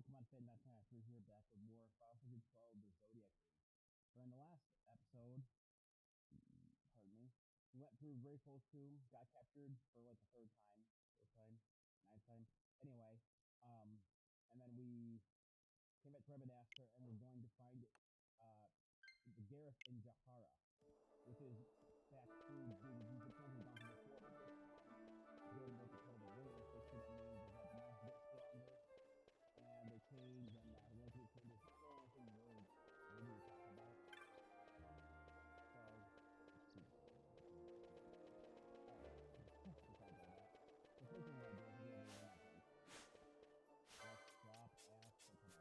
Pokemon fan Matt we're here back with more Final Fantasy 12, the Zodiac Age. During the last episode, pardon me, we went through very close to, got captured for like the third time, fourth time, ninth time. Anyway, and then we came back to Rabadaster and we're going to find uh, the Gareth in Jahara, which is back to being the Pokemon we've gone through before, but this time doing what they call the rings. Basically, that means is that the monsters get stronger and they change, and once they change, it's not really anything really to talk about. So, let's see. Alright. Besides all that. The first thing we're going to do is we're going to do that thing. Let's swap ass for Pinello.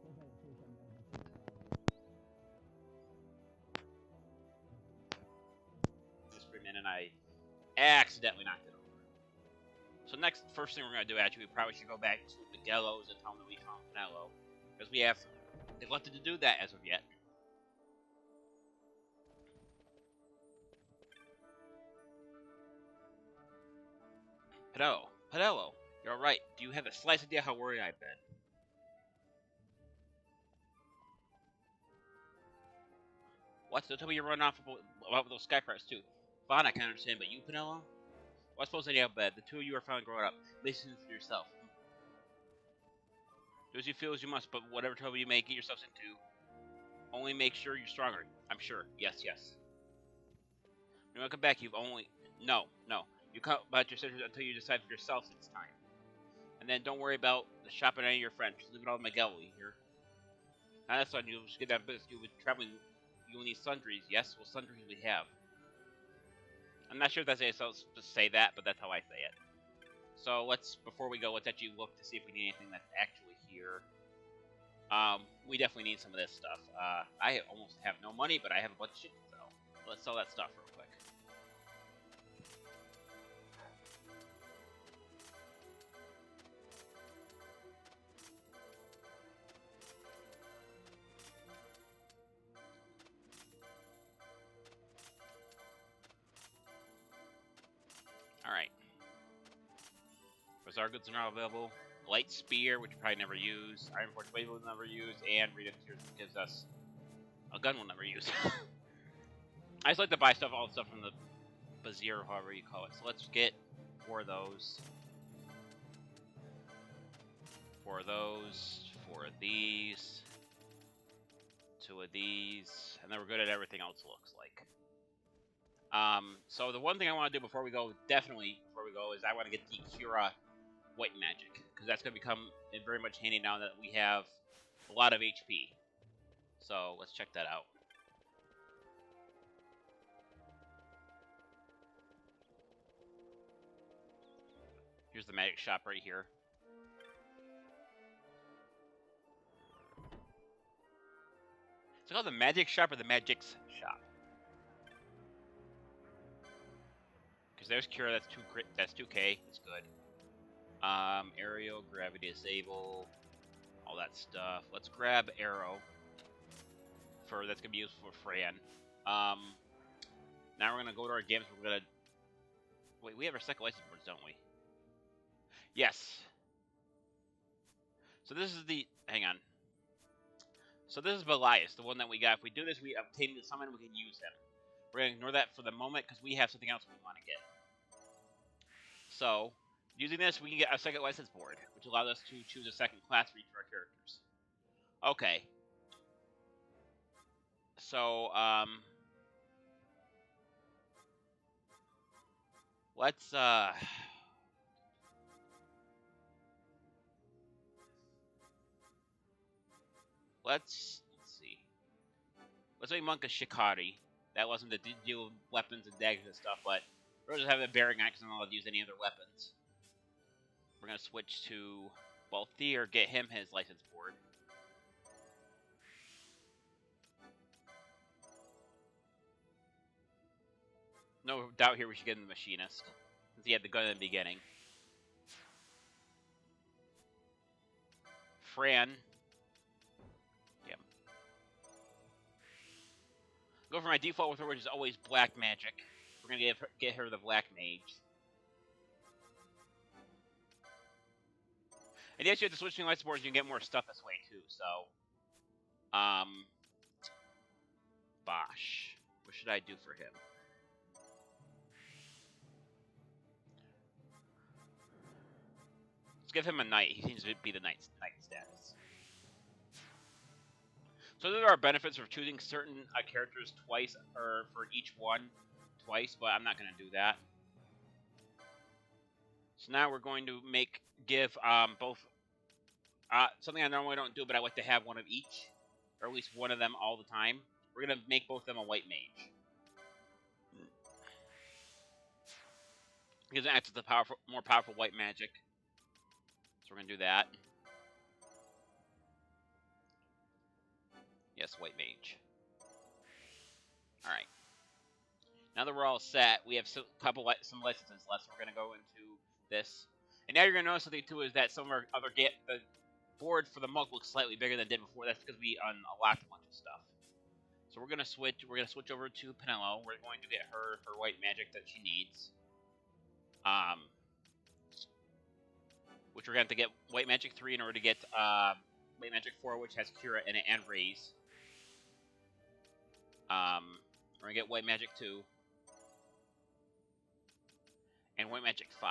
First I have to say something that has been and I accidentally knocked it over. So first thing we're going to do, actually, we probably should go back to the Gallows and tell them that we found Pinello, because we have neglected to do that as of yet. Pinello, you're alright. Do you have a slight idea how worried I've been? What? Don't tell me you're running off about those skycrawlers too. Fine, I can understand, but you, Pinello? Well, I suppose anyhow, but the two of you are finally growing up. Listen for yourself. Do as you feel as you must, but whatever trouble you may get yourselves into, only make sure you're stronger. I'm sure. Yes. When you come back, you've only... No. You can't about your sisters until you decide for yourselves it's time. And then don't worry about the shopping any of your friends. Just leave it all to Miguel, you hear? Now that's on you. Just get that business. You'll be traveling. You'll need sundries. Yes, well, sundries we have. I'm not sure if that's supposed to say that, but that's how I say it. So before we go, let's actually look to see if we need anything that's actually here. We definitely need some of this stuff. I almost have no money, but I have a bunch of shit to sell. Let's sell that stuff real quick. Alright. Bazaar goods are not available. Light Spear, which we probably never use. Iron Forge Blade we'll never use. And Rita Tears gives us a gun we'll never use. I just like to buy all the stuff from the Bazaar, however you call it. So let's get 4 of those. 4 of those. 4 of these. 2 of these. And then we're good at everything else, looks like. So the one thing I want to do before we go, is I want to get the Cura White Magic, because that's going to become very much handy now that we have a lot of HP. So let's check that out. Here's the magic shop right here. Is it called the magic shop or the magic's shop? Because there's Cura, that's 2K, that's good. Aerial, gravity disable, all that stuff. Let's grab Arrow. That's gonna be useful for Fran. Now we're gonna go to our games. We're gonna wait. We have our second license boards, don't we? Yes. So this is hang on. So this is Belias, the one that we got. If we do this, we obtain the summon. We can use him. We're gonna ignore that for the moment because we have something else we want to get. So, using this, we can get a second license board, which allows us to choose a second class for each of our characters. Okay. So, let's see. Let's make Monk a Shikari. That wasn't to deal with weapons and daggers and stuff, but we're just having a bearing axe and not allowed to use any other weapons. We're gonna switch to Balthier, get him his license board. No doubt here we should get him the Machinist, since he had the gun in the beginning. Fran. Yep. Go for my default with her, which is always black magic for we're gonna get her the Black Mage. And yes, you have to switch between light supports, you can get more stuff this way too. So, Bosch. What should I do for him? Let's give him a knight. He seems to be the knight status. So there are benefits for choosing certain characters twice, or for each one twice, but I'm not going to do that. So now we're going to give both something I normally don't do, but I like to have one of each, or at least one of them all the time. We're going to make both of them a white mage. Because it acts as the more powerful white magic. So we're going to do that. Yes, white mage. Alright. Now that we're all set, we have some licenses left, so we're going to go into this. And now you're going to notice something too, is that some of our other the board for the monk looks slightly bigger than it did before. That's because we unlocked a bunch of stuff. So we're going to switch over to Penelo. We're going to get her white magic that she needs. Which we're going to have to get white magic 3 in order to get white magic 4, which has Cura in it, and Raise. We're going to get white magic 2. And white magic 5.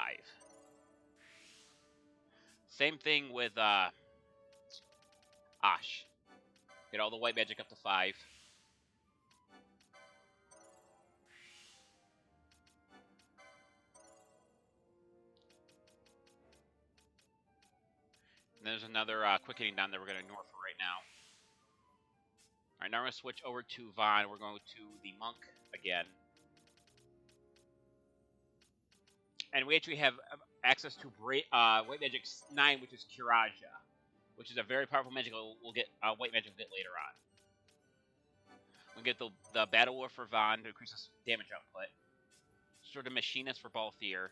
Same thing with Ash. Get all the white magic up to 5. And there's another quick hitting down that we're going to ignore for right now. Alright, now we're going to switch over to Vaughn. We're going to the monk again. And we actually have access to white magic 9, which is Kiraja, which is a very powerful magic. We'll get white magic a bit later on. We'll get the Battle War for Vaughn to increase his damage output. Sort of Machinist for Balthier.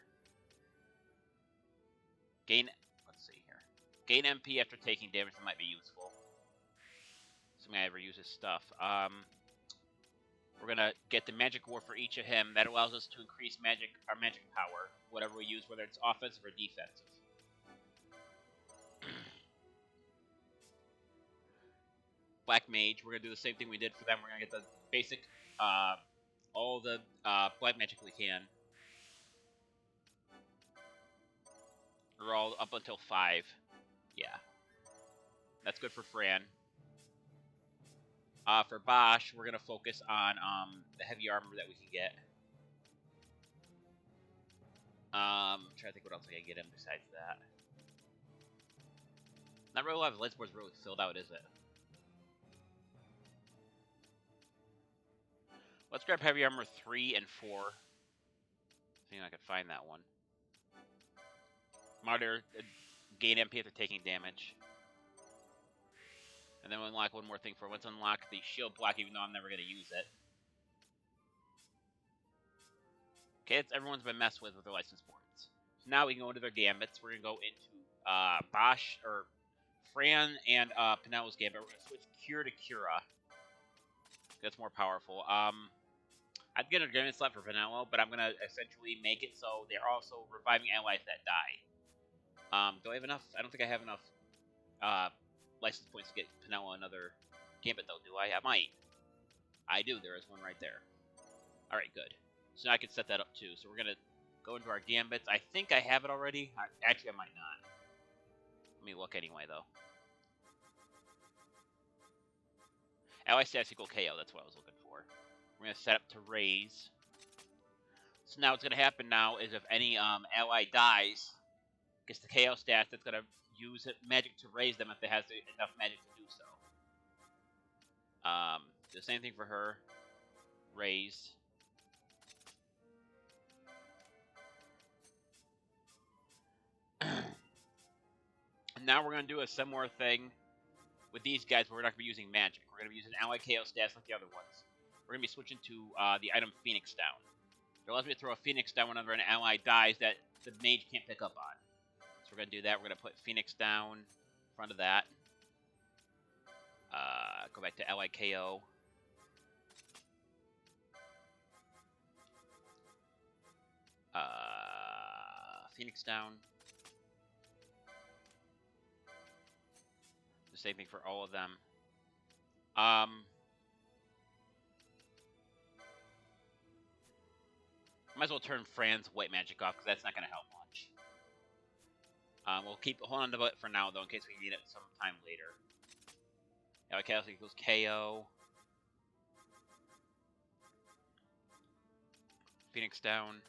Let's see here. Gain MP after taking damage, that might be useful. Assuming I ever use his stuff. We're gonna get the magic war for each of him. That allows us to increase our magic power, whatever we use, whether it's offensive or defensive. Black Mage, we're gonna do the same thing we did for them. We're gonna get the basic, all the black magic we can. We're all up until 5. Yeah. That's good for Fran. For Bosch, we're going to focus on the heavy armor that we can get. I'm trying to think what else I can get him besides that. Not really a lot of light boards really filled out, is it? Let's grab heavy armor 3 and 4. I think I could find that one. Martyr, gain MP after taking damage. And then we'll unlock one more thing for it. Let's unlock the shield block, even though I'm never going to use it. Okay, everyone's been messed with their license boards. So now we can go into their gambits. We're going to go into Bosch, or Fran and Penelo's gambit. We're going to switch Cure to Cura. That's more powerful. I'd get a gambit slot for Penelo, but I'm going to essentially make it so they're also reviving allies that die. Do I have enough? I don't think I have enough license points to get Penelo another gambit, though, do I? I might. I do. There is one right there. Alright, good. So now I can set that up, too. So we're going to go into our gambits. I think I have it already. Actually, I might not. Let me look anyway, though. Ally stats equal KO. That's what I was looking for. We're going to set up to raise. So now what's going to happen now is if any ally dies, gets the KO stats, that's going to use magic to raise them if it has enough magic to do so. The same thing for her. Raise. And now we're going to do a similar thing with these guys, but we're not going to be using magic. We're going to be using ally KO stats like the other ones. We're going to be switching to the item Phoenix Down. It allows me to throw a Phoenix Down whenever an ally dies that the mage can't pick up on. So we're going to do that. We're going to put Phoenix Down in front of that. Go back to ally KO. Phoenix down. The same thing for all of them. Might as well turn Fran's white magic off, because that's not going to help much. We'll hold on to it for now, though, in case we need it sometime later. Yeah, okay, so equals KO. Phoenix down.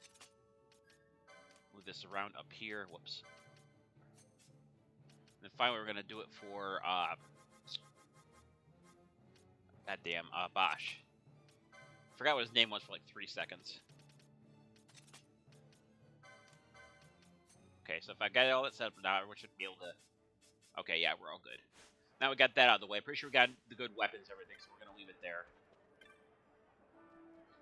Move this around up here. Whoops. And then finally, we're going to do it for, goddamn, Bosch. Forgot what his name was for like 3 seconds. Okay, so if I got all that set up now, we should be able to... Okay, yeah, we're all good. Now we got that out of the way. Pretty sure we got the good weapons and everything, so we're going to leave it there.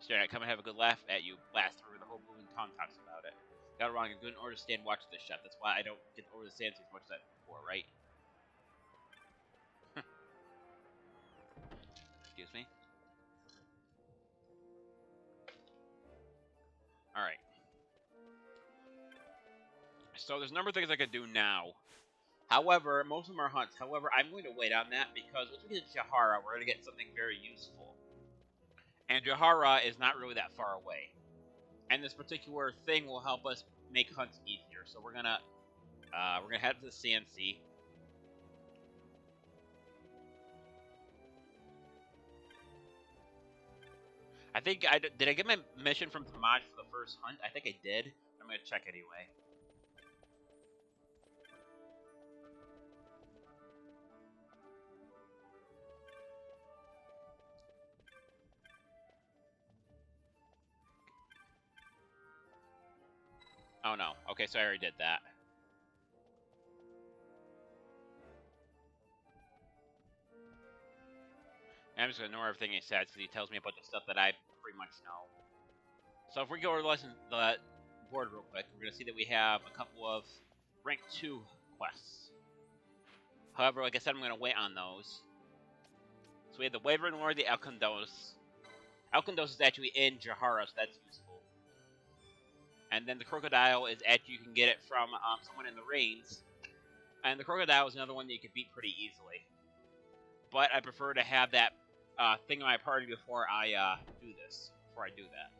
Staring at come and have a good laugh at you. Blast through the whole blooming tongue talks about it. Got it wrong. I'm good in order to stand watch this shot. That's why I don't get over the sands as much as I before, right? Excuse me. Alright. So there's a number of things I could do now. However, most of them are hunts. However, I'm going to wait on that because once we get to Jahara, we're going to get something very useful. And Jahara is not really that far away. And this particular thing will help us make hunts easier. So we're gonna head to the CNC. I think did I get my mission from Mage for the first hunt? I think I did. I'm gonna check anyway. Oh no. Okay, so I already did that. I'm just gonna ignore everything he says because he tells me a bunch of stuff that I pretty much know. So if we go over the board real quick, we're gonna see that we have a couple of rank 2 quests. However, like I said, I'm gonna wait on those. So we have the Wavering Lord, the Alcondos. Alcondos is actually in Jahara, so that's useful. And then the Crocodile is actually, you can get it from someone in the Rains. And the Crocodile is another one that you can beat pretty easily. But I prefer to have that thing in my party before I do this. Before I do that.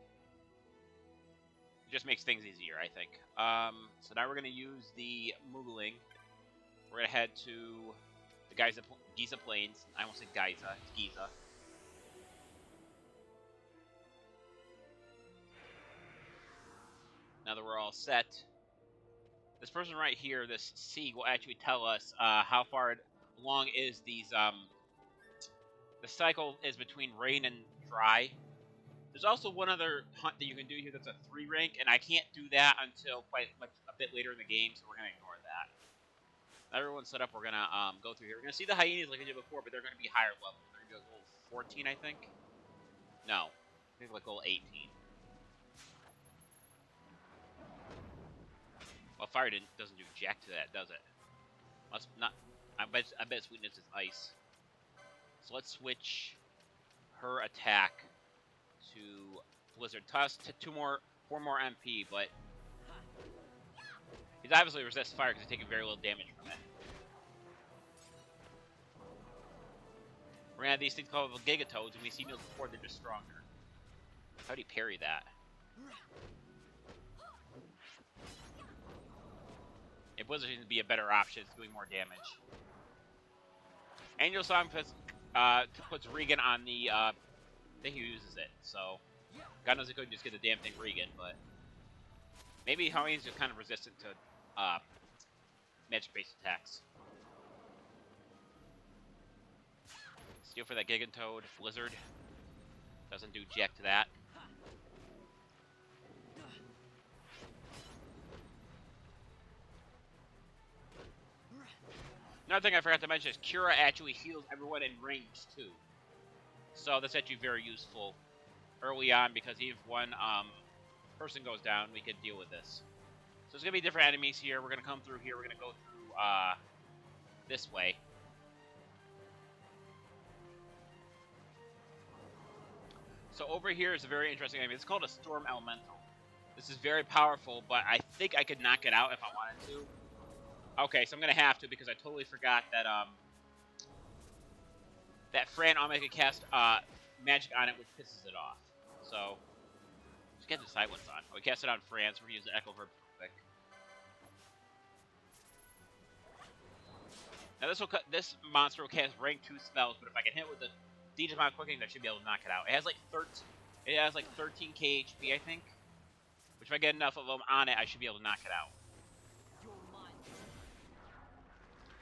It just makes things easier, I think. So now we're going to use the Moogling. We're going to head to the Giza Plains. I almost said Giza. It's Giza. Now that we're all set, this person right here, this Sieg, will actually tell us how far along is these. The cycle is between rain and dry. There's also one other hunt that you can do here that's a 3 rank, and I can't do that until a bit later in the game, so we're gonna ignore that. Now everyone's set up. We're gonna go through here. We're gonna see the hyenas like I did before, but they're gonna be higher level. They're gonna be like level 14, I think. No, I think like level 18. Well, fire doesn't do jack to that, does it? Must not. I bet sweetness is ice. So let's switch her attack to Blizzard Tusk to 4 more MP, but he's obviously resists fire because he's taking very little damage from it. We're gonna have these things called Gigatoads, and we've seen those before. They're just stronger. How do you parry that? If Blizzard seems to be a better option, it's doing more damage. Angel Song puts Regan on the thing who uses it, so God knows it could just get the damn thing Regan, but maybe Halloween's just kind of resistant to magic-based attacks. Steal for that Gigatoad. Blizzard doesn't do jack to that. Another thing I forgot to mention is Cura actually heals everyone in range too. So that's actually very useful early on because even if one person goes down, we can deal with this. So there's going to be different enemies here. We're going to come through here. We're going to go through this way. So over here is a very interesting enemy. It's called a Storm Elemental. This is very powerful, but I think I could knock it out if I wanted to. Okay, so I'm gonna have to because I totally forgot that that Fran automatically cast magic on it, which pisses it off. So let's get the silence on. We cast it on Fran, so we're gonna use the Echo Verb real quick. Now this monster will cast rank 2 spells, but if I can hit it with the decent amount of quickening, I should be able to knock it out. It has like 13k HP, I think. Which if I get enough of them on it, I should be able to knock it out.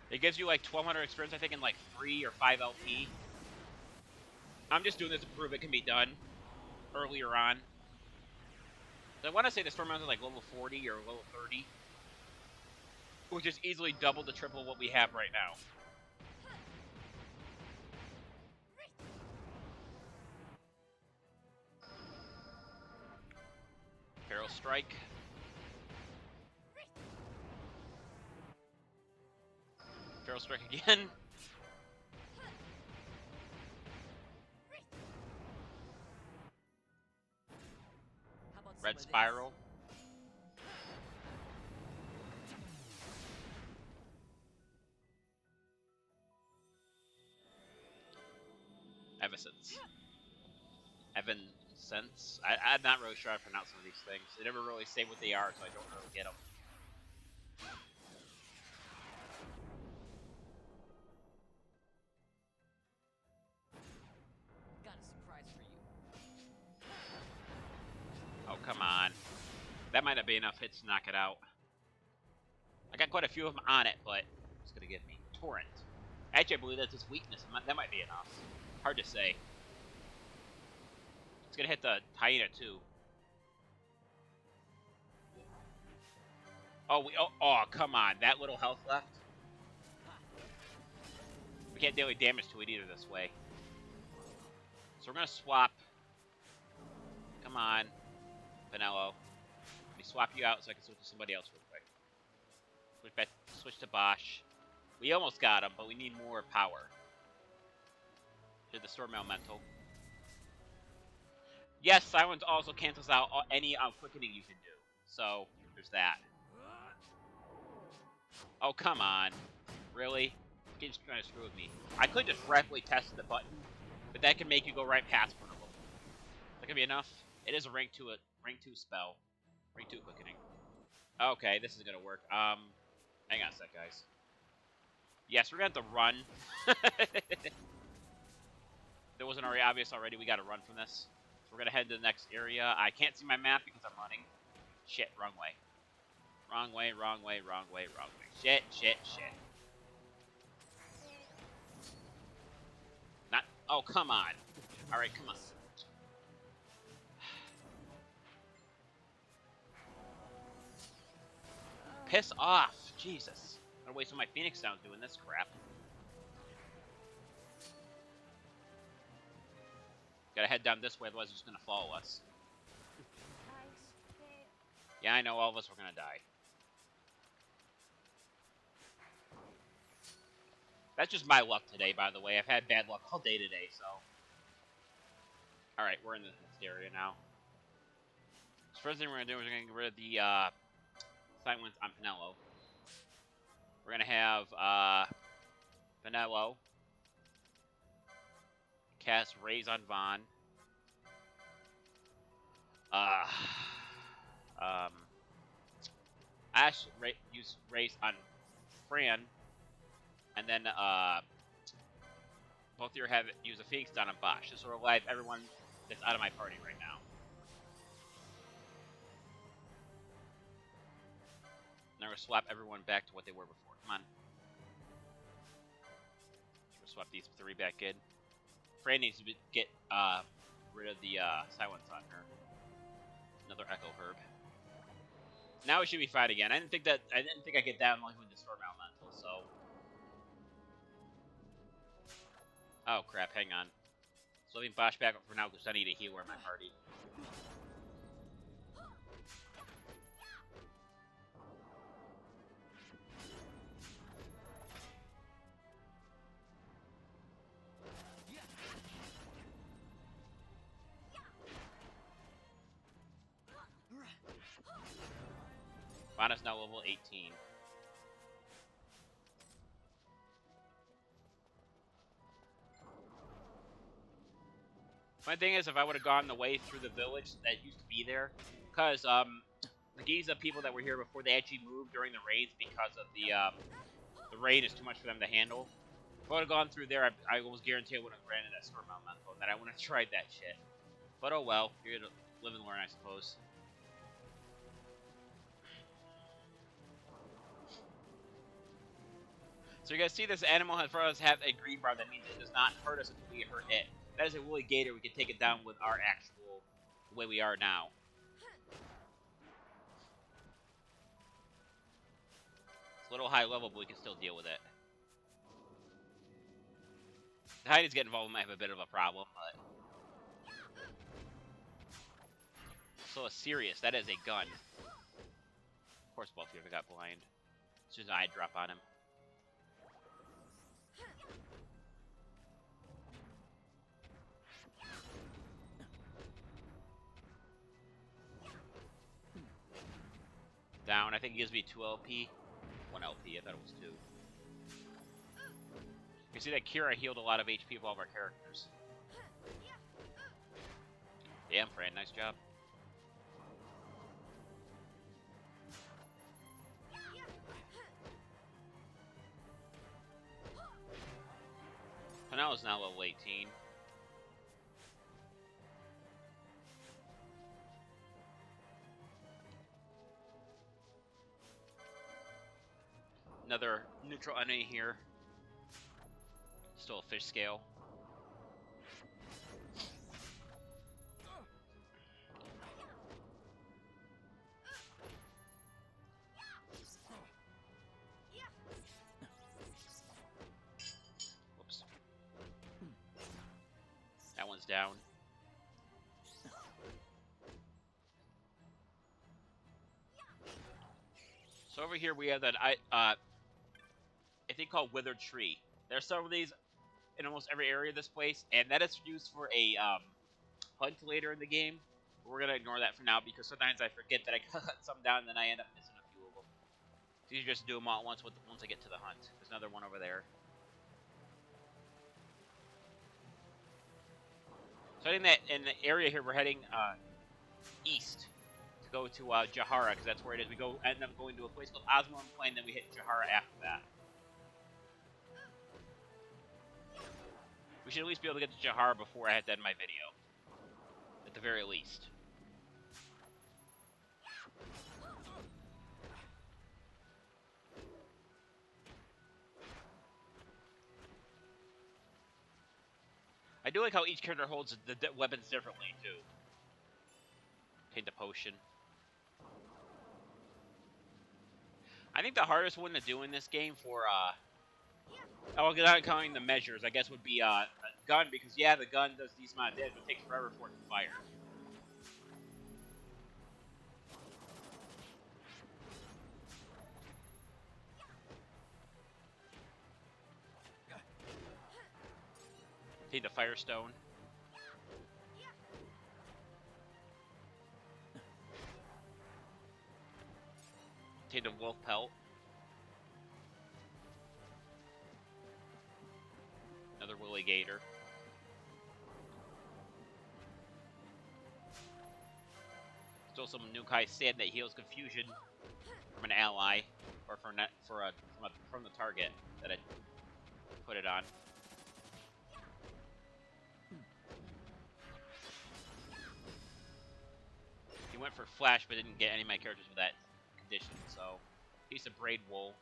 It gives you like 1200 experience, I think, in like 3 or 5 LP. I'm just doing this to prove it can be done earlier on. I want to say the Storm Mountain is like level 40 or level 30. Which is easily double to triple what we have right now. Feral Strike. Feral Strike again. Red Spiral. Evanescence. Evanescence. I'm not really sure how to pronounce some of these things. They never really say what they are, so I don't really get them. Got a surprise for you. Oh, come on. That might not be enough hits to knock it out. I got quite a few of them on it, but it's going to give me Torrent. Actually, I believe that's its weakness. That might be enough. Hard to say. It's going to hit the Hyena, too. Oh, come on. That little health left? We can't do any damage to it either this way. So we're going to swap. Come on. Vanello. Let me swap you out so I can switch to somebody else real quick. Switch to Bosch. We almost got him, but we need more power. Did the Storm Elemental. Yes, Silence also cancels out any quickening you can do. So, there's that. Oh, come on. Really? You're just trying to screw with me. I could just rapidly test the button, but that can make you go right past one of them. That could be enough. It is a rank 2 spell. Rank 2 quickening. Okay, this is gonna work. Hang on a sec, guys. Yes, we're gonna have to run. That wasn't already obvious already. We gotta run from this. So we're gonna head to the next area. I can't see my map because I'm running. Shit, wrong way. Wrong way, wrong way, wrong way, wrong way. Shit, shit, shit. Not. Oh, come on. Alright, come on. Piss off. Jesus. I'm gonna waste all my Phoenix sounds doing this crap. Gotta head down this way, otherwise he's just gonna follow us. Yeah, I know, all of us were gonna die. That's just my luck today, by the way. I've had bad luck all day today, so... Alright, we're in the next area now. So first thing we're gonna do is we're gonna get rid of the, Silence on Pinello. We're gonna have, Pinello. Cast Raise on Vaughn. Ash use Raise on Fran. And then, both of you have use a Phoenix down on Bosch. This will revive everyone that's out of my party right now. Now we're gonna swap everyone back to what they were before. Come on. So we'll swap these 3 back in. Fran needs to get rid of the silence on her. Another Echo Herb. Now we should be fine again. I didn't think I get that only with the Storm Elemental, so. Oh crap, hang on. So leaving Bosch back up for now because I need a healer in my party. Fauna's now level 18. My thing is, if I would have gone the way through the village that used to be there, because the Giza people that were here before, they actually moved during the raids because of the raid is too much for them to handle. If I would have gone through there, I was guaranteed I would have ran into that storm elemental, and then I wouldn't have tried that shit. But oh well, you're gonna live and learn, I suppose. So you guys see this animal in front of us have a green bar. That means it does not hurt us until we hurt it. That is a woolly gator. We can take it down with our actual, the way we are now. It's a little high level, but we can still deal with it. The Heidi's getting involved, we might have a bit of a problem, but... So serious, that is a gun. Of course, both of you got blind. As soon as I drop on him. Down, I think it gives me 2 LP. 1 LP, I thought it was 2. You see that Kira healed a lot of HP of all of our characters. Damn, Fran, nice job. Panel is now level 18. Another neutral enemy here. Still a fish scale. Whoops. That one's down. So over here we have that I think called Withered Tree. There's several of these in almost every area of this place, and that is used for a hunt later in the game. But we're gonna ignore that for now because sometimes I forget that I cut some down and then I end up missing a few of them. It's easier just to do them all at once once I get to the hunt. There's another one over there. So I think that in the area here we're heading east to go to Jahara because that's where it is. We end up going to a place called Ozmone Plains, then we hit Jahara after that. We should at least be able to get to Jahara before I have to end my video. At the very least. I do like how each character holds the weapons differently, too. Take the potion. I think the hardest one to do in this game for, without counting the measures, I guess would be a gun, because yeah, the gun does decent amount of damage, but it takes forever for it to fire. Take the Firestone. Take the Wolf Pelt. Another Willy Gator. Still some Nukai Sand that heals confusion from an ally, or from the target that I put it on. He went for Flash, but didn't get any of my characters with that condition, so piece of Braid Wool.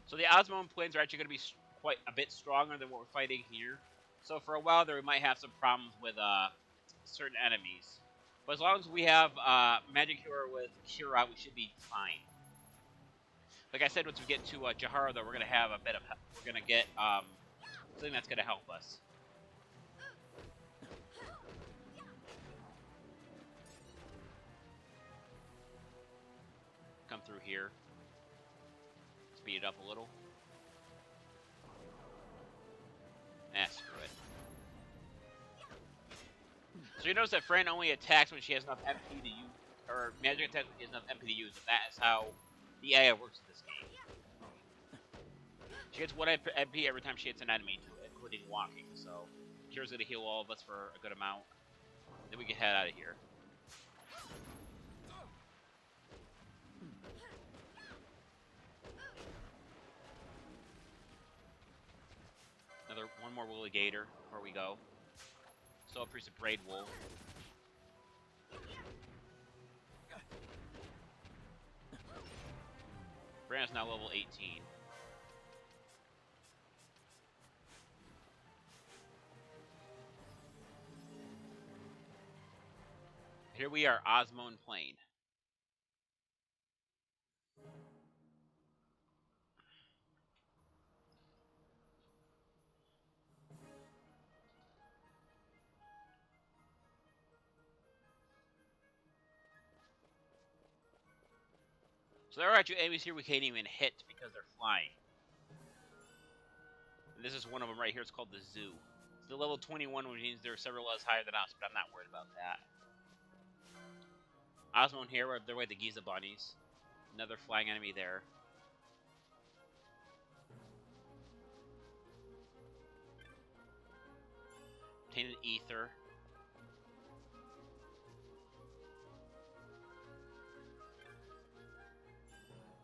So the Ozmone Plains are actually going to be quite a bit stronger than what we're fighting here. So for a while there, we might have some problems with certain enemies. But as long as we have Magic Healer with Kira, we should be fine. Like I said, once we get to Jahara, though, we're going to have a bit of help. We're going to get something that's going to help us. Come through here. speed it up a little. Screw it. So you notice that Fran only attacks when she has enough MP to use, or magic attacks when she has enough MP to use, and that is how the AI works in this game. She gets 1 MP every time she hits an enemy, including walking, so Kira's gonna heal all of us for a good amount. Then we can head out of here. One more woolly gator before we go. Still a priest of braid wool. Brandon's now level 18. Here we are, Ozmone Plains. So there are actually enemies here we can't even hit because they're flying. And this is one of them right here. It's called the Zoo. It's the level 21, which means there are several levels higher than us, but I'm not worried about that. Ozmone here, we're up their way, the Giza bunnies. Another flying enemy there. Obtain an ether.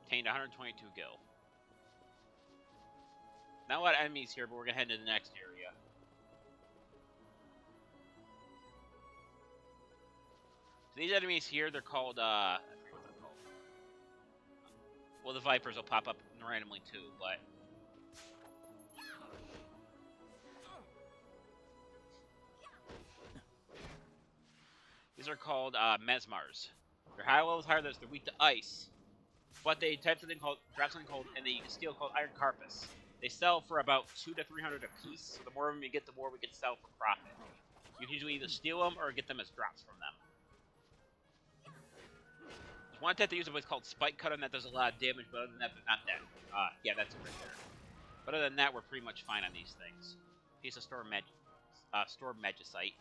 Obtained 122 gil. Not a lot of enemies here, but we're gonna head to the next area. So these enemies here, they're called, I forget what they're called. Well, the Vipers will pop up randomly too, but... These are called, Mesmars. They're high levels higher than us, they're weak to ice. But they drop something called, and they steal called Iron Carpus. They sell for about 200 to 300 a piece, so the more of them you get, the more we can sell for profit. You can usually either steal them or get them as drops from them. There's one attack they use what's called Spike Cutter, and that does a lot of damage, but other than that, not that. Yeah, that's it right there. But other than that, we're pretty much fine on these things. Piece of Storm Magicite.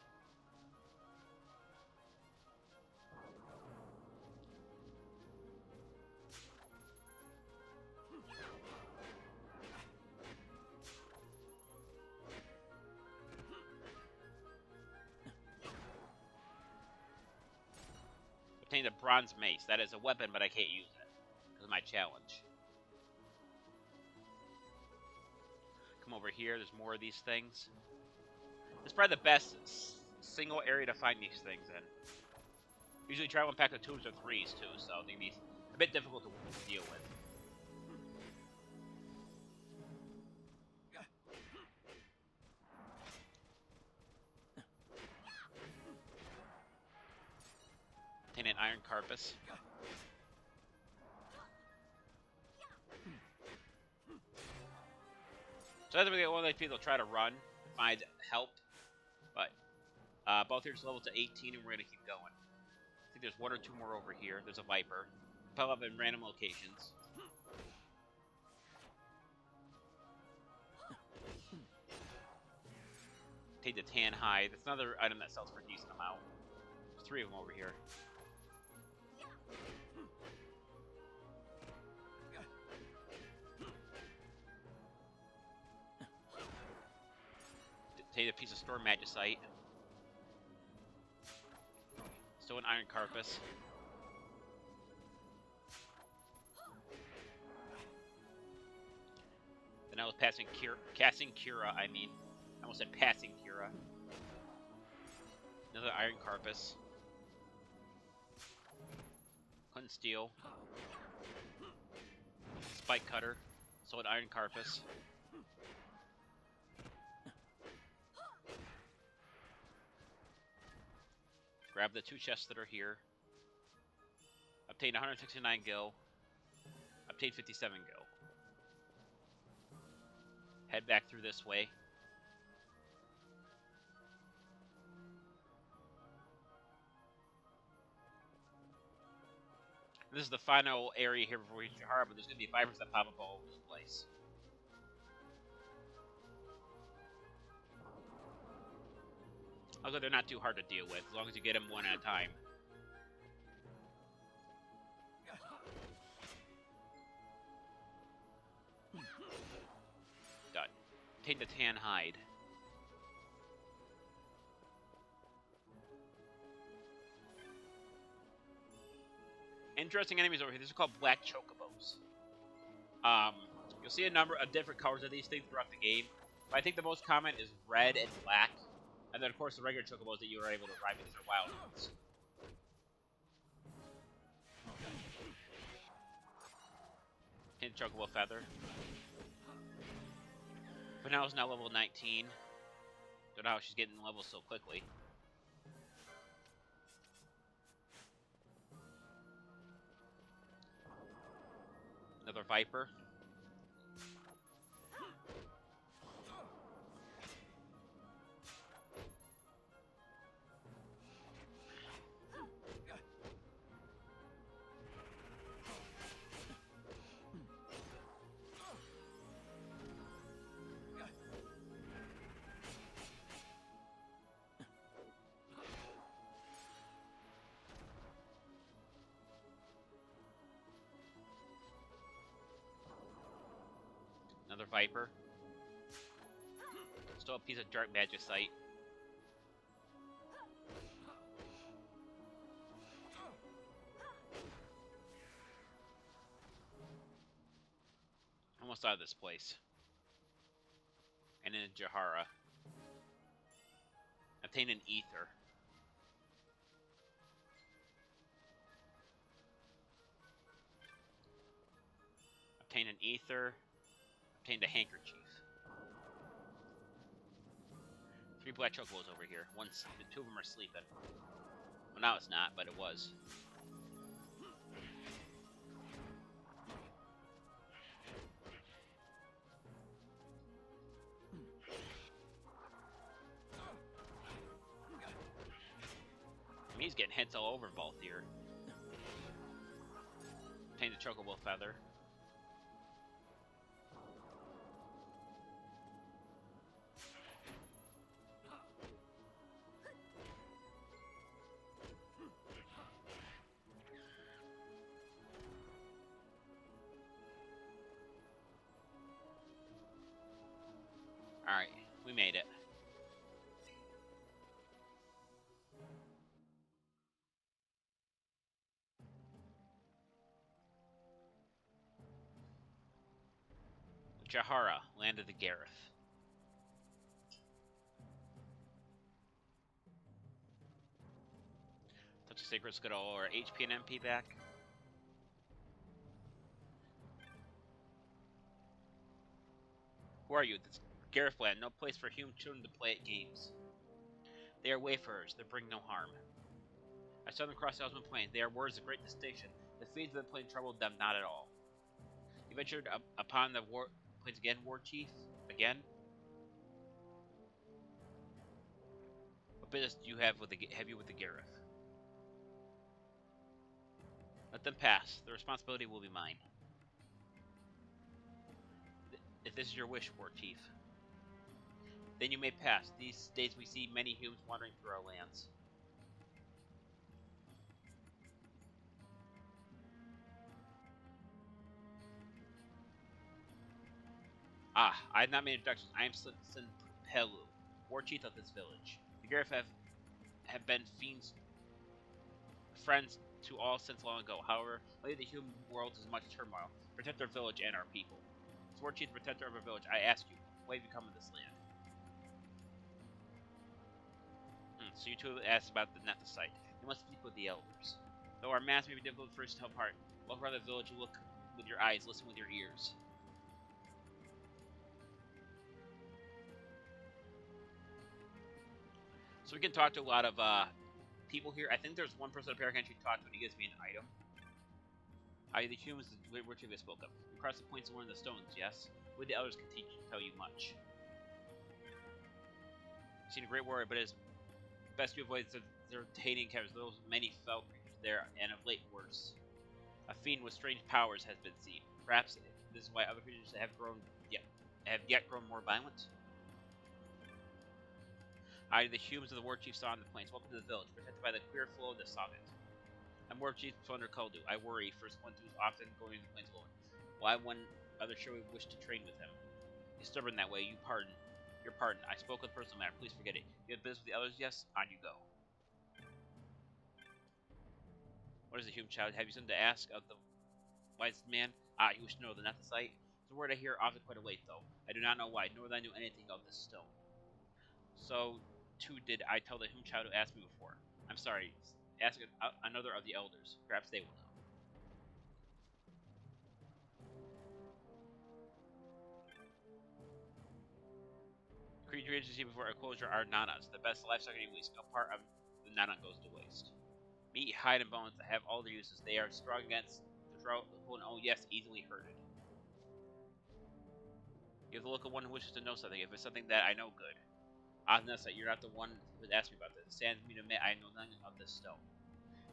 Obtained a Bronze Mace. That is a weapon, but I can't use it because of my challenge. Come over here. There's more of these things. It's probably the best single area to find these things in. Usually travel in pack of 2s or 3s too, so they can be a bit difficult to deal with. Obtain an Iron Carpus. So as we get one of these people try to run, find help, but both here just level to 18 and we're gonna keep going. I think there's 1 or 2 more over here. There's a Viper. Pop up in random locations. Take the tan hide. That's another item that sells for a decent amount. There's 3 of them over here. Take a piece of Storm Magicite. Still an Iron Carpus. Then I was casting Cura, I almost said passing Cura. Another Iron Carpus. Couldn't steal. Spike Cutter. So an Iron Carpus. Grab the 2 chests that are here. Obtain 169 gil. Obtain 57 gil. Head back through this way. And this is the final area here before we reach Jahara, but there's going to be vipers that pop up all over the place. Although they're not too hard to deal with, as long as you get them one at a time. Done. Take the tan hide. Interesting enemies over here. These are called black Chocobos. You'll see a number of different colors of these things throughout the game, but I think the most common is red and black. And then, of course, the regular Chocobos that you were able to ride, but these are wild ones. Hint Chocobo Feather. But now it's now level 19. Don't know how she's getting levels so quickly. Another Viper. Another Viper. Still a piece of dark magicite. Almost out of this place. And then Jahara. Obtain an ether. Obtain an ether. Obtained a handkerchief. 3 black Chocobos over here. The 2 of them are sleeping. Well, now it's not, but it was. I mean, he's getting hits all over Vault here. Obtained the Chocobo Feather. Alright, we made it. Jahara, land of the Gareth. Touch a sacred get all our HP and MP back. Who are you? This Gareth land, no place for human children to play at games. They are wayfarers, they bring no harm. I saw them across the Ozmone Plains. They are words of great distinction. The feeds of the plain troubled them not at all. You ventured upon the plains again, War Chief? Again? What business do you have with the Gareth? Let them pass. The responsibility will be mine. If this is your wish, War Chief, then you may pass. These days we see many humans wandering through our lands. Ah, I have not made introductions. I am Pelu, War Chief of this village. The Gareth have been friends to all since long ago. However, lately the human world is in much turmoil. Protect our village and our people. As War Chief, protector of our village, I ask you, what have you come of this land? So you two asked about the Nethicite. You must speak with the elders. Though our mass may be difficult at first to tell apart, walk around the village, look with your eyes, listen with your ears. So we can talk to a lot of people here. I think there's one person up here I can actually talk to, and he gives me an item. The humans which we spoke of. We cross the points and learn the stones, yes? We the elders can tell you much. You've seen a great warrior, but it is best to avoid the entertaining encounters. Those many fell creatures there, and of late worse. fiend with strange powers has been seen. Perhaps this is why other creatures have yet grown more violent. The humans of the war chief saw in the plains. Welcome to the village, protected by the clear flow of the Sagat. I'm War Chief Thunder Koldu. I worry, first one who's often going to the plains alone. Why one other sure we wish to train with him? He's stubborn that way. Your pardon. I spoke with personal matter. Please forget it. You have business with the others? Yes? On you go. What is the human child? Have you something to ask of the wise man? You wish to know the Nethicite? It's a word I hear often quite late, though. I do not know why, nor that I knew anything of this stone. So, too, did I tell the human child who asked me before. I'm sorry. Ask another of the elders. Perhaps they will know. Creatures you see before a closure are nanas, the best livestock in waste. No part of the nana goes to waste. Meat, hide, and bones that have all their uses. They are strong against the drought, and oh yes, easily herded. You have the look of one who wishes to know something. If it's something that I know, good. Nessa, you're not the one who has asked me about this. It stands me to admit I know nothing of this stone.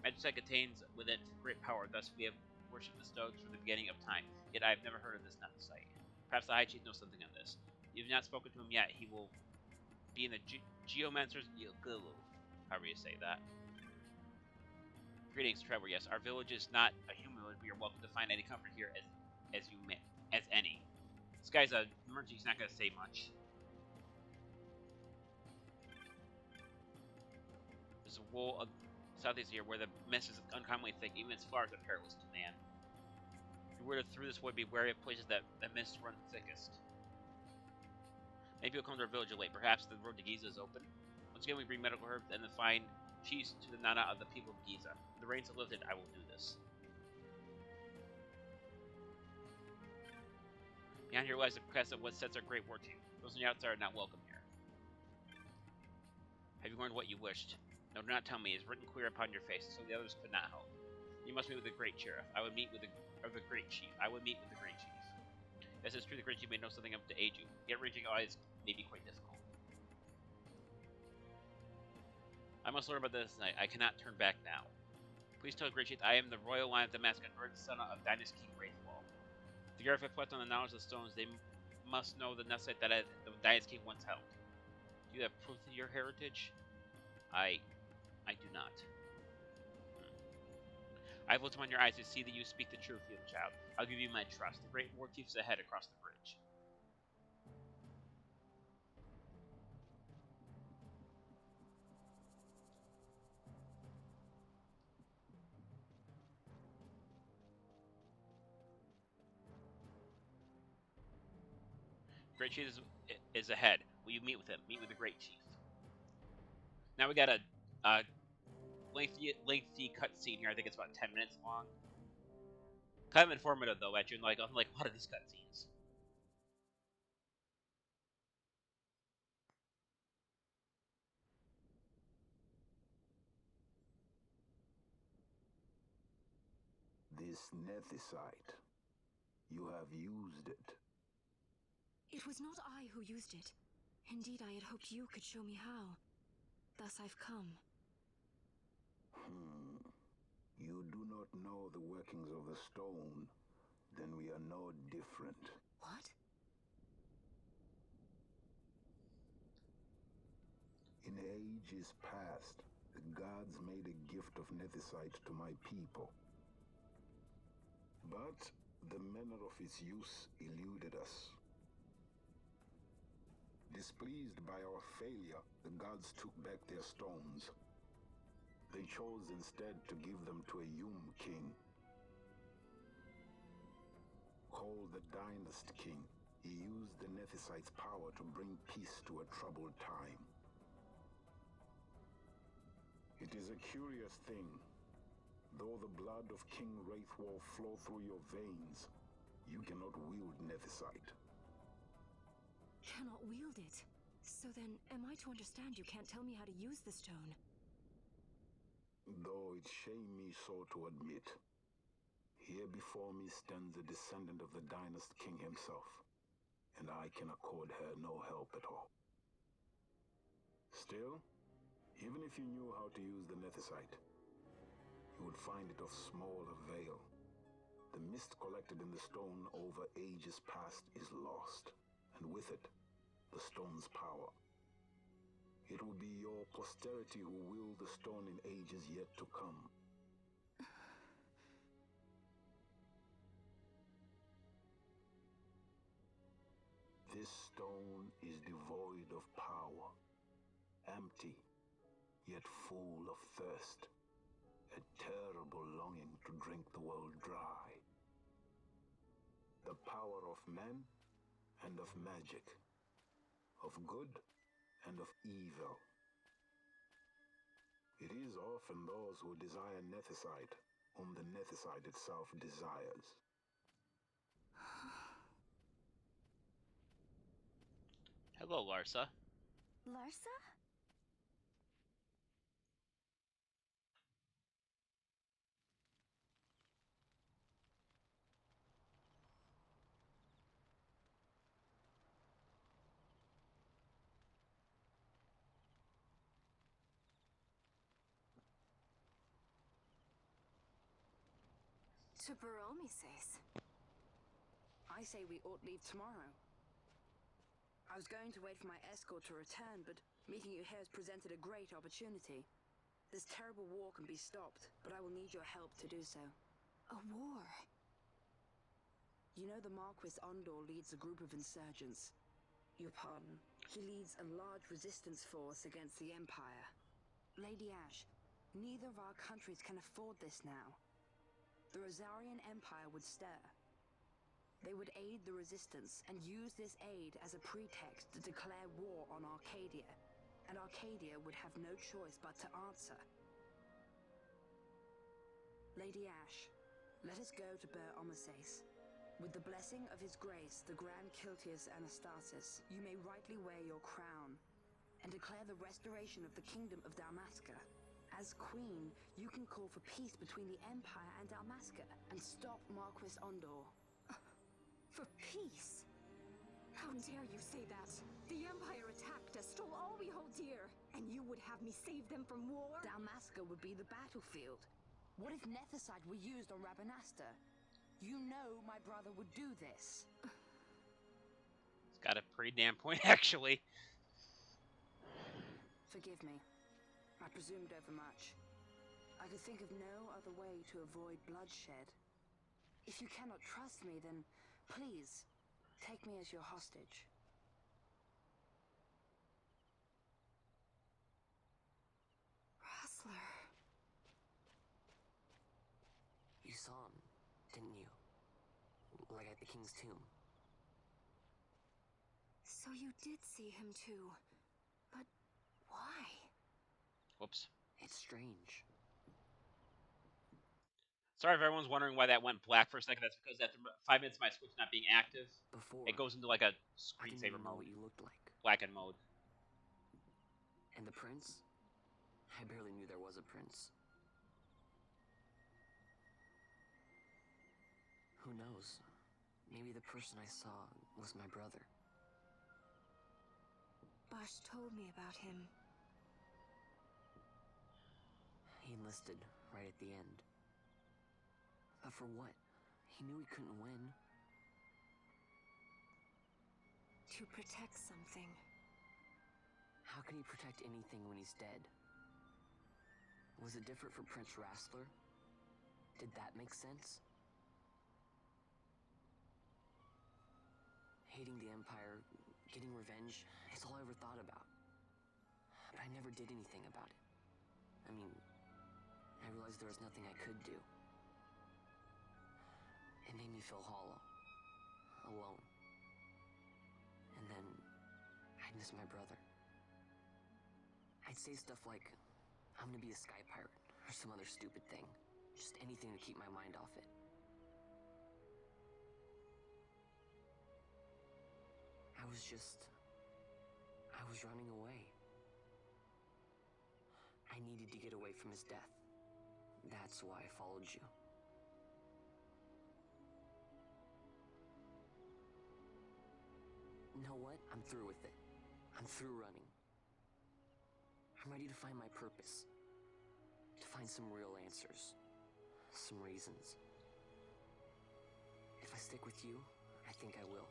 Magic contains within it great power, thus we have worshipped the stones from the beginning of time, yet I have never heard of this Nethicite. Perhaps the High Chief knows something on this. You have not spoken to him yet. He will be in the Geomancer's Yogulu, however you say that. Greetings, Trevor. Yes, our village is not a human village. We are welcome to find any comfort here as any. This guy's a merchant. He's not going to say much. There's a wool of southeast here where the mist is uncommonly thick. Even its flowers are perilous to man. If you were to through this wood, be wary of places that the mist runs thickest. Maybe you'll come to our village late. Perhaps the road to Giza is open. Once again, we bring medical herbs and the fine cheese to the Nana of the people of Giza. If the rains have lifted, I will do this. Behind here lies the crest of what sets our great war team. Those on the outside are not welcome here. Have you learned what you wished? No, do not tell me. It is written clear upon your face, so the others could not help. You must meet with the great sheriff. I would meet with the great chief. I would meet with the great chief. Yes, it's true. The great chief may know something up to aid you. Yet reaching eyes may be quite difficult. I must learn about this tonight. I cannot turn back now. Please tell the great chief I am the royal line of Damascus, or the son of Dynasty King Wraithwall. The Gareth reflect on the knowledge of the stones. They must know the Nethicite that the Dynasty King once held. Do you have proof of your heritage? I do not. I have looked upon your eyes to see that you speak the truth, young child. I'll give you my trust. The great war chief is ahead across the bridge. Great chief is ahead. Will you meet with him? Meet with the great chief. Now we got a lengthy cutscene here. I think it's about 10 minutes long. Kind of informative though, actually. Unlike a lot of these cutscenes. This Nethicite, you have used it. It was not I who used it. Indeed, I had hoped you could show me how. Thus I've come. You do not know the workings of the stone, then we are no different. What? In ages past, the gods made a gift of Nethicite to my people. But the manner of its use eluded us. Displeased by our failure, the gods took back their stones. They chose instead to give them to a Yum king. Called the Dynasty King, he used the Nethicite's power to bring peace to a troubled time. It is a curious thing. Though the blood of King Wraithwall flow through your veins, you cannot wield Nethicite. Cannot wield it? So then, am I to understand you can't tell me how to use the stone? Though it shame me so to admit, here before me stands a descendant of the Dynasty King himself, and I can accord her no help at all. Still, even if you knew how to use the Nethicite, you would find it of small avail. mist collected in the stone over ages past is lost, and with it, the stone's power. It will be your posterity who wield the stone in ages yet to come. This stone is devoid of power, empty, yet full of thirst, a terrible longing to drink the world dry. The power of men and of magic, of good and of evil. It is often those who desire Nethicite whom the Nethicite itself desires. Hello, Larsa. Larsa? To says. I say we ought leave tomorrow. I was going to wait for my escort to return, but meeting you here has presented a great opportunity. This terrible war can be stopped, but I will need your help to do so. A war? You know the Marquis Ondor leads a group of insurgents. Your pardon. He leads a large resistance force against the Empire. Lady Ash, neither of our countries can afford this now. The Rosarian Empire would stir. They would aid the resistance and use this aid as a pretext to declare war on Arcadia, and Arcadia would have no choice but to answer. Lady Ash, let us go to Bronze. With the blessing of His Grace, the Grand Kiltius Anastasis, you may rightly wear your crown and declare the restoration of the Kingdom of Dalmasca. As Queen, you can call for peace between the Empire and Dalmasca and stop Marquis Ondor. For peace? How dare you say that? The Empire attacked us, stole all we hold dear, and you would have me save them from war? Dalmasca would be the battlefield. What if Nethicite were used on Rabanasta? You know my brother would do this. It's got a pretty damn point, actually. Forgive me. I presumed overmuch. I could think of no other way to avoid bloodshed. If you cannot trust me, then please, take me as your hostage. Wrestler. You saw him, didn't you? Like at the King's tomb. So you did see him too. But why? Whoops. It's strange. Sorry if everyone's wondering why that went black for a second. That's because after 5 minutes of my Switch not being active, Before, it goes into like a I didn't screensaver even know mode. what you looked like. Blackened mode. And the prince? I barely knew there was a prince. Who knows? Maybe the person I saw was my brother. Bush told me about him. He enlisted right at the end. But for what? He knew he couldn't win. To protect something. How can he protect anything when he's dead? Was it different for Prince Rassler? Did that make sense? Hating the Empire, getting revenge, it's all I ever thought about. But I never did anything about it. I mean, I realized there was nothing I could do. It made me feel hollow, alone. And then I'd miss my brother. I'd say stuff like, I'm gonna be a sky pirate, or some other stupid thing. Just anything to keep my mind off it. I was running away. I needed to get away from his death. That's why I followed you. You know what? I'm through with it. I'm through running. I'm ready to find my purpose. To find some real answers. Some reasons. stick with you, I think I will.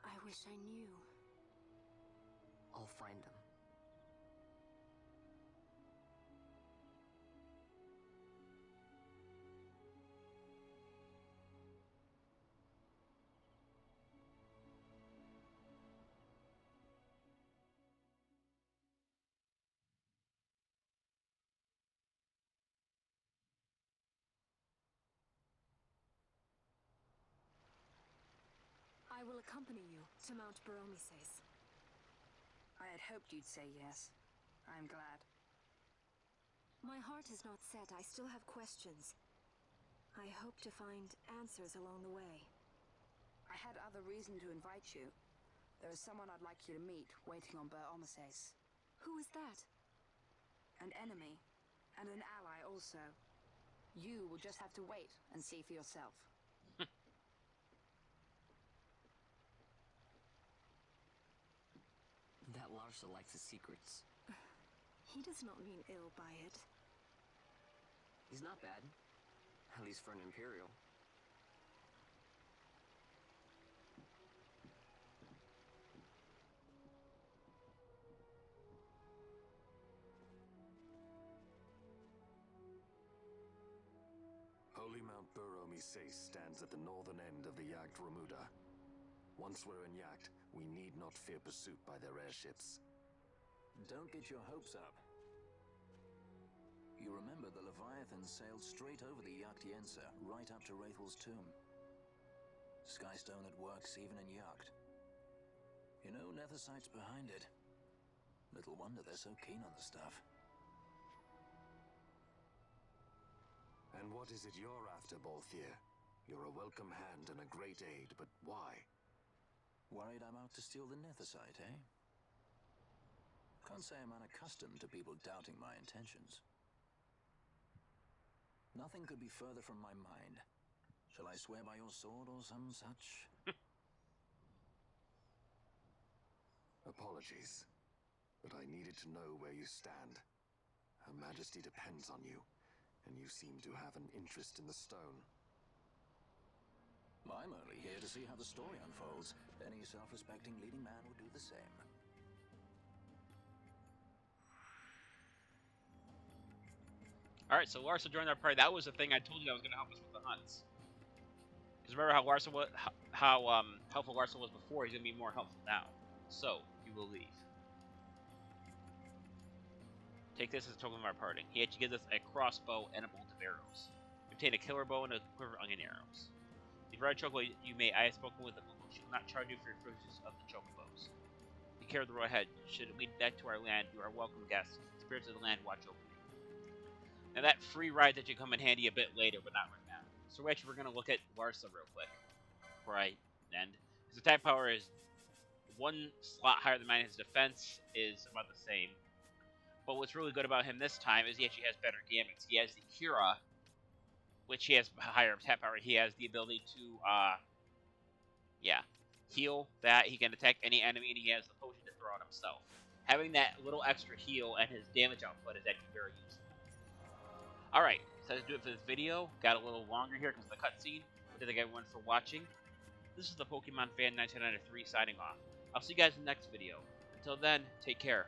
I wish I knew. I'll find them. I will accompany you to Mount Bronze Mace. I had hoped you'd say yes. I'm glad. My heart is not set. I still have questions. I hope to find answers along the way. I had other reason to invite you. There is someone I'd like you to meet, waiting on Bronze Mace. Who is that? An enemy, and an ally also. You will just have to wait and see for yourself. That Larsa likes his secrets. He does not mean ill by it. He's not bad. At least for an Imperial. Holy Mount Bronze Mace stands at the northern end of the Yacht Remuda. Once we're in Yacht, we need not fear pursuit by their airships. Don't get your hopes up. You remember the Leviathan sailed straight over the Yacht Yensa, right up to Wraithel's tomb. Skystone that works even in Yacht. You know, Nethersight's behind it. Little wonder they're so keen on the stuff. And what is it you're after, Balthier? You're a welcome hand and a great aid, but why? Worried I'm out to steal the Nethersight, eh? Can't say I'm unaccustomed to people doubting my intentions. Nothing could be further from my mind. Shall I swear by your sword or some such? Apologies, but I needed to know where you stand. Her Majesty depends on you, and you seem to have an interest in the stone. I'm only here to see how the story unfolds. Any self-respecting leading man would do the same. Alright, so Larsa joined our party. That was the thing I told you that was going to help us with the hunts. Because remember how Larsa was, how helpful Larsa was before, he's going to be more helpful now. So, you will leave. Take this as a token of our party. He actually gives us a crossbow and a bolt of arrows. You obtain a killer bow and a quiver of onion arrows. The variety chocobo I have spoken with, she will not charge you for your purchase of the chocobos. Be care of the road ahead. Should it lead back to our land, you are welcome guests. The spirits of the land watch over you. Now that free ride that should come in handy a bit later, but not right now. So actually we're going to look at Larsa real quick before I end. His attack power is one slot higher than mine. His defense is about the same. But what's really good about him this time is he actually has better gamuts. He has the Cura, which he has higher attack power. He has the ability to, heal that. He can attack any enemy, and he has the potion to throw on himself. Having that little extra heal and his damage output is actually very useful. Alright, so that's do it for this video. Got a little longer here because of the cutscene. But thank everyone for watching. This is the Pokemon Fan 1993 signing off. I'll see you guys in the next video. Until then, take care.